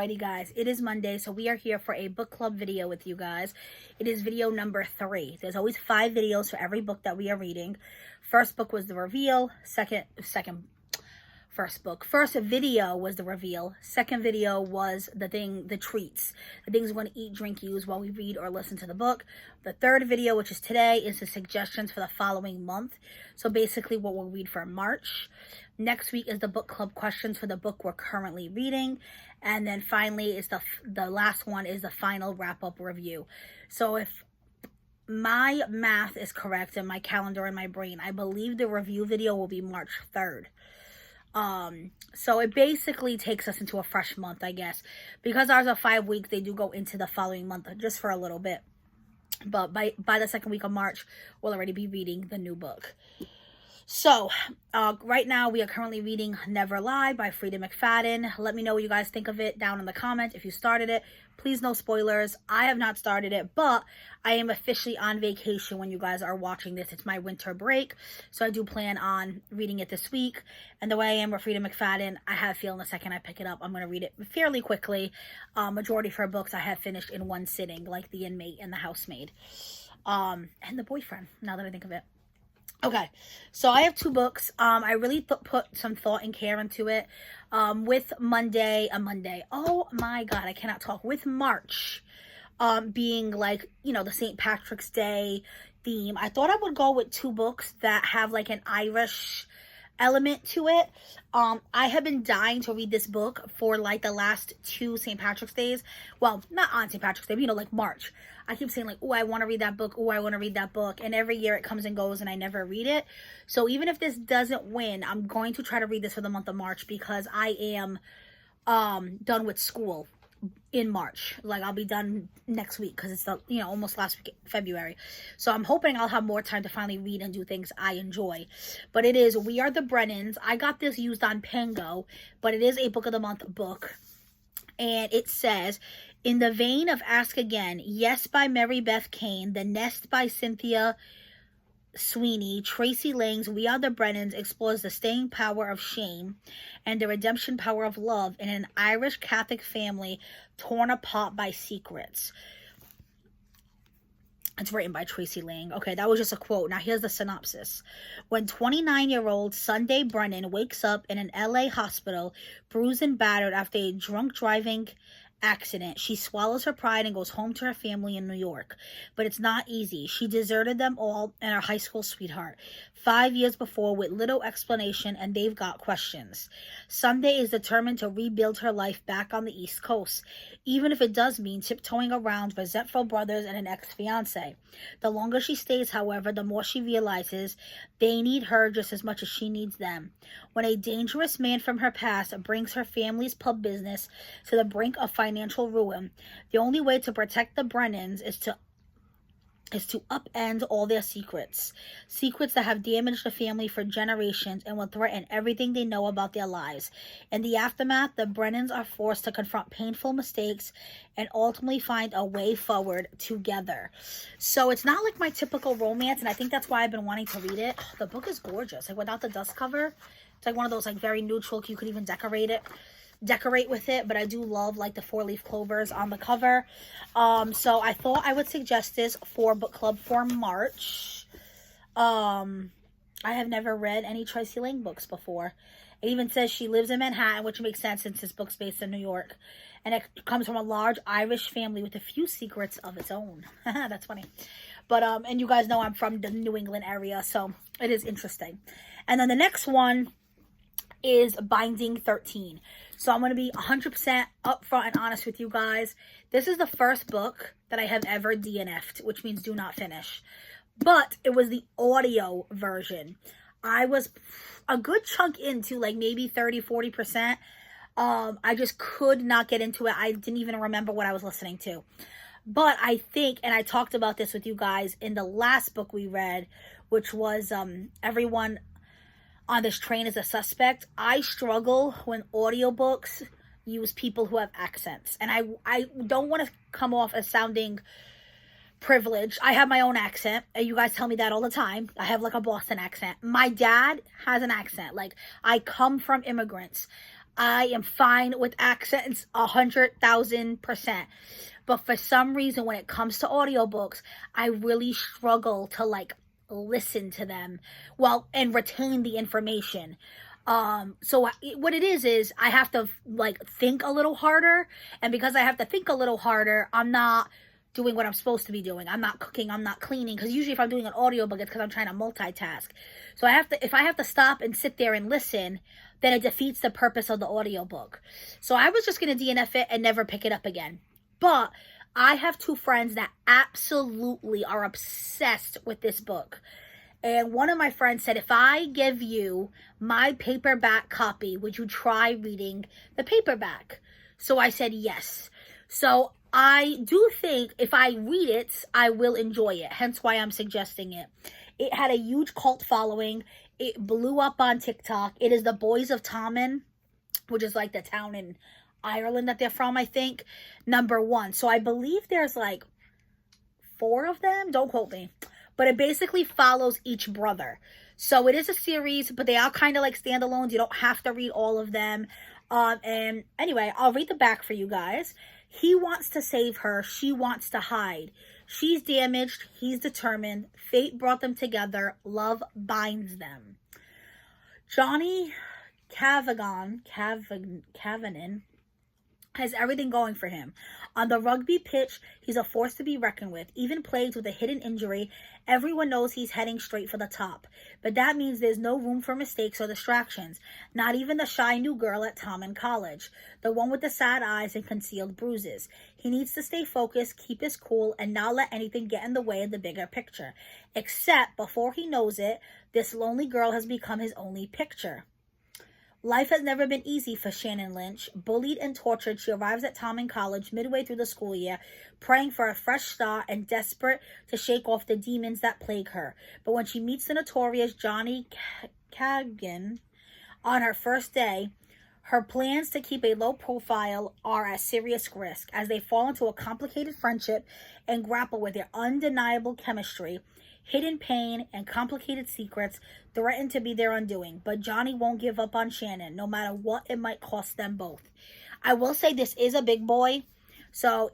Alrighty guys, it is Monday, so we are here for a book club video with you guys. It is video number 3. There's always 5 videos for every book that we are reading. First book was the reveal. First video was the reveal. Second video was the treats. The things we're going to eat, drink, use while we read or listen to the book. The third video, which is today, is the suggestions for the following month. So basically what we'll read for March. Next week is the book club questions for the book we're currently reading. And then finally is the last one is the final wrap-up review. So if my math is correct in my calendar and my brain, I believe the review video will be March 3rd. So it basically takes us into a fresh month, I guess. Because ours are 5 weeks, they do go into the following month just for a little bit. But by the second week of March, we'll already be reading the new book. So, right now we are currently reading Never Lie by Freida McFadden. Let me know what you guys think of it down in the comments. If you started it, please no spoilers. I have not started it, but I am officially on vacation when you guys are watching this. It's my winter break, so I do plan on reading it this week. And the way I am with Freida McFadden, I have a feeling the second I pick it up, I'm going to read it fairly quickly. Majority of her books I have finished in one sitting, like The Inmate and The Housemaid. And The Boyfriend, now that I think of it. Okay, so I have 2 books. I really put some thought and care into it. With Monday, oh my god, I cannot talk. With March, being like, you know, the St. Patrick's Day theme, I thought I would go with 2 books that have like an Irish element to it. I have been dying to read this book for like the last 2 St. Patrick's Days. Well, not on St. Patrick's Day, but, you know, like March. I keep saying like, oh, I want to read that book. Oh, I want to read that book. And every year it comes and goes and I never read it. So even if this doesn't win, I'm going to try to read this for the month of March because I am done with school in March. Like, I'll be done next week because it's the, you know, almost last week, February. So I'm hoping I'll have more time to finally read and do things I enjoy. But it is We Are the Brennans. I got this used on Pango, but it is a book of the month book. And it says, in the vein of Ask Again, Yes by Mary Beth Kane, The Nest by Cynthia Sweeney, Tracy Lang's We Are the Brennans explores the staying power of shame and the redemption power of love in an Irish Catholic family torn apart by secrets. It's written by Tracy Lang. Okay, that was just a quote. Now here's the synopsis. When 29-year-old Sunday Brennan wakes up in an LA hospital, bruised and battered after a drunk driving accident, she swallows her pride and goes home to her family in New York. But it's not easy. She deserted them all and her high school sweetheart 5 years before with little explanation, and they've got questions. Sunday is determined to rebuild her life back on the East Coast, even if it does mean tiptoeing around resentful brothers and an ex-fiance. The longer she stays, however, the more she realizes they need her just as much as she needs them. When a dangerous man from her past brings her family's pub business to the brink of financial ruin, the only way to protect the Brennans is to upend all their secrets that have damaged the family for generations and will threaten everything they know about their lives. In the aftermath, the Brennans are forced to confront painful mistakes and ultimately find a way forward together. So it's not like my typical romance, and I think that's why I've been wanting to read it. The book is gorgeous, like without the dust cover. It's like one of those like very neutral, you could even decorate with it, but I do love like the 4-leaf clovers on the cover. So I thought I would suggest this for book club for March. I have never read any Tracy Lang books before. It even says she lives in Manhattan, which makes sense since this book's based in New York. And it comes from a large Irish family with a few secrets of its own. That's funny. But, and you guys know I'm from the New England area, so it is interesting. And then the next one is Binding 13. So I'm going to be 100% upfront and honest with you guys. This is the first book that I have ever DNF'd, which means do not finish. But it was the audio version. I was a good chunk into, like maybe 30-40%. I just could not get into it. I didn't even remember what I was listening to. But I think, and I talked about this with you guys in the last book we read, which was Everyone on This Train is a Suspect. I struggle when audiobooks use people who have accents. And I don't want to come off as sounding privileged. I have my own accent. And you guys tell me that all the time. I have like a Boston accent. My dad has an accent. Like, I come from immigrants. I am fine with accents 100,000%. But for some reason, when it comes to audiobooks, I really struggle to like listen to them well and retain the information. So what it is I have to like think a little harder, and because I have to think a little harder, I'm not doing what I'm supposed to be doing. I'm not cooking, I'm not cleaning, because usually if I'm doing an audiobook, it's because I'm trying to multitask. So if I have to stop and sit there and listen, then it defeats the purpose of the audiobook. So I was just going to DNF it and never pick it up again. But I have two friends that absolutely are obsessed with this book. And one of my friends said, if I give you my paperback copy, would you try reading the paperback? So I said yes. So I do think if I read it, I will enjoy it. Hence why I'm suggesting it. It had a huge cult following. It blew up on TikTok. It is The Boys of Tommen, which is like the town in Ireland that they're from, I think. #1. So I believe there's like 4 of them. Don't quote me. But it basically follows each brother. So it is a series, but they are kind of like standalones. You don't have to read all of them. And anyway, I'll read the back for you guys. He wants to save her. She wants to hide. She's damaged. He's determined. Fate brought them together. Love binds them. Johnny Kavanagh has everything going for him. On the rugby pitch, he's a force to be reckoned with. Even plagued with a hidden injury, everyone knows he's heading straight for the top. But that means there's no room for mistakes or distractions. Not even the shy new girl at Tommen College. The one with the sad eyes and concealed bruises. He needs to stay focused, keep his cool, and not let anything get in the way of the bigger picture. Except, before he knows it, this lonely girl has become his only picture. Life has never been easy for Shannon Lynch. Bullied and tortured, she arrives at Tommen College midway through the school year, praying for a fresh start and desperate to shake off the demons that plague her. But when she meets the notorious Johnny Kagan on her first day, her plans to keep a low profile are at serious risk as they fall into a complicated friendship and grapple with their undeniable chemistry. Hidden pain and complicated secrets threaten to be their undoing, but Johnny won't give up on Shannon, no matter what it might cost them both. I will say this is a big boy, so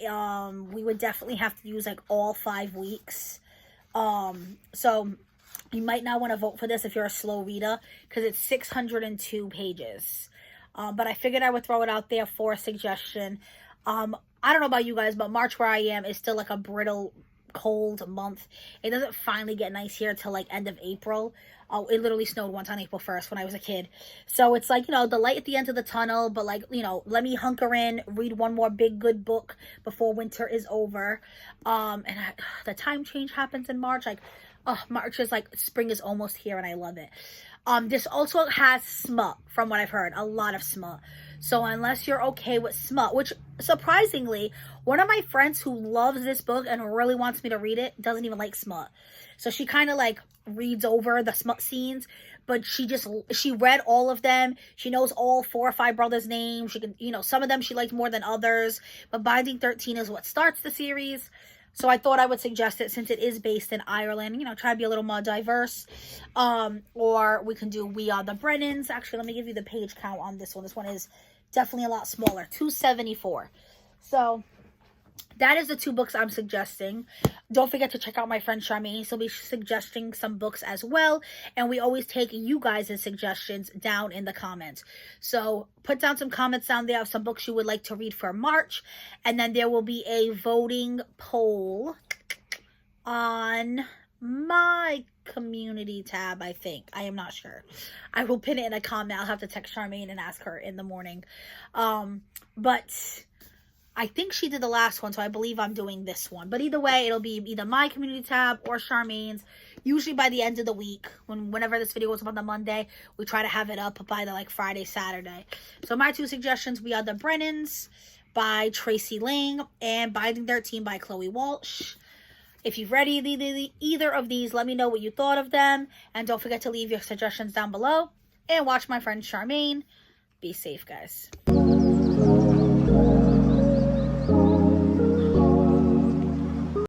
we would definitely have to use like all 5 weeks. So you might not want to vote for this if you're a slow reader, because it's 602 pages. But I figured I would throw it out there for a suggestion. I don't know about you guys, but March where I am is still like a brittle, cold month. It doesn't finally get nice here till like end of April. It literally snowed once on April 1st when I was a kid. So it's like, the light at the end of the tunnel, but like, let me hunker in, read one more big good book before winter is over. The time change happens in March. Like, March is like, spring is almost here and I love it. This also has smut, from what I've heard, a lot of smut. So unless you're okay with smut, which surprisingly, one of my friends who loves this book and really wants me to read it doesn't even like smut. So she kind of like reads over the smut scenes, but she read all of them. She knows all 4 or 5 brothers' names. She can, some of them she liked more than others, but Binding 13 is what starts the series. So I thought I would suggest it since it is based in Ireland. Try to be a little more diverse. Or we can do We Are the Brennans. Actually, let me give you the page count on this one. This one is definitely a lot smaller. 274. So that is the 2 books I'm suggesting. Don't forget to check out my friend Charmaine. She'll be suggesting some books as well. And we always take you guys' suggestions down in the comments. So put down some comments down there of some books you would like to read for March. And then there will be a voting poll on my community tab, I think. I am not sure. I will pin it in a comment. I'll have to text Charmaine and ask her in the morning. But I think she did the last one, so I believe I'm doing this one. But either way, it'll be either my community tab or Charmaine's. Usually by the end of the week, whenever this video goes up on the Monday, we try to have it up by the Friday, Saturday. So my 2 suggestions, We Are the Brennans by Tracy Lang and Binding 13 by Chloe Walsh. If you've read either of these, let me know what you thought of them. And don't forget to leave your suggestions down below. And watch my friend Charmaine. Be safe, guys.